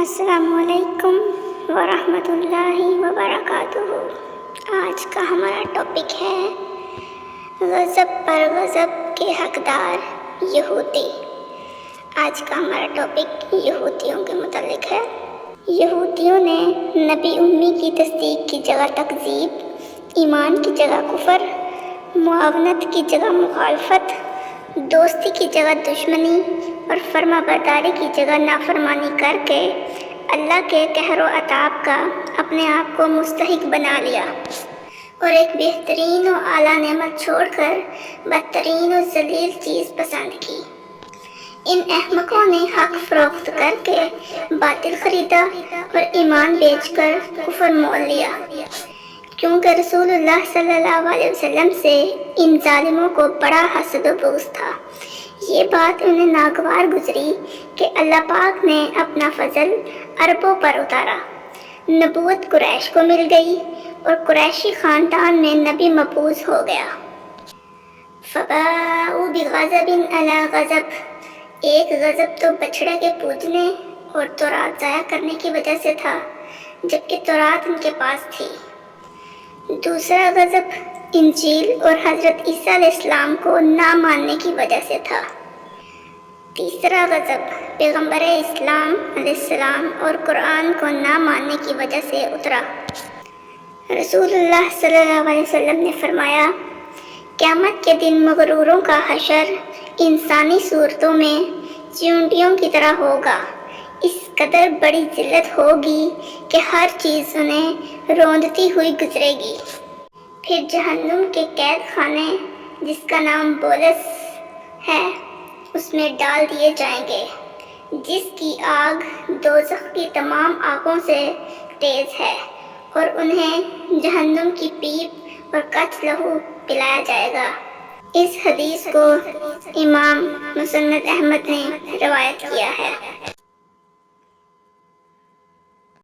السلام علیکم ورحمۃ اللہ وبرکاتہ۔ آج کا ہمارا ٹاپک ہے غضب پر غضب کے حقدار یہودی۔ آج کا ہمارا ٹاپک یہودیوں کے متعلق ہے۔ یہودیوں نے نبی امی کی تصدیق کی جگہ تکذیب، ایمان کی جگہ کفر، معاونت کی جگہ مخالفت، دوستی کی جگہ دشمنی اور فرما برداری کی جگہ نافرمانی کر کے اللہ کے قہر و عذاب کا اپنے آپ کو مستحق بنا لیا اور ایک بہترین و اعلیٰ نعمت چھوڑ کر بدترین و ذلیل چیز پسند کی۔ ان احمقوں نے حق فروخت کر کے باطل خریدا اور ایمان بیچ کر کفر مول لیا، کیونکہ رسول اللہ صلی اللہ علیہ وسلم سے ان ظالموں کو بڑا حسد و بغض تھا۔ یہ بات انہیں ناگوار گزری کہ اللہ پاک نے اپنا فضل عربوں پر اتارا، نبوت قریش کو مل گئی اور قریشی خاندان میں نبی مبعوث ہو گیا۔ فَبَاءُوا بِغَضَبٍ عَلَىٰ غَضَبٍ، ایک غضب تو بچھڑے کے پوجنے اور تورات ضائع کرنے کی وجہ سے تھا، جبکہ تورات ان کے پاس تھی۔ دوسرا غضب انجیل اور حضرت عیسیٰ علیہ السلام کو نہ ماننے کی وجہ سے تھا۔ تیسرا غضب پیغمبر اسلام علیہ السلام اور قرآن کو نہ ماننے کی وجہ سے اترا۔ رسول اللہ صلی اللہ علیہ وسلم نے فرمایا، قیامت کے دن مغروروں کا حشر انسانی صورتوں میں چیونٹیوں کی طرح ہوگا۔ اس قدر بڑی ذلت ہوگی کہ ہر چیز انہیں روندتی ہوئی گزرے گی۔ پھر جہنم کے قید خانے جس کا نام بولس ہے اس میں ڈال دیے جائیں گے، جس کی آگ دوزخ کی تمام آگوں سے تیز ہے، اور انہیں جہنم کی پیپ اور کچ لہو پلایا جائے گا۔ اس حدیث کو امام مسند احمد نے روایت کیا ہے۔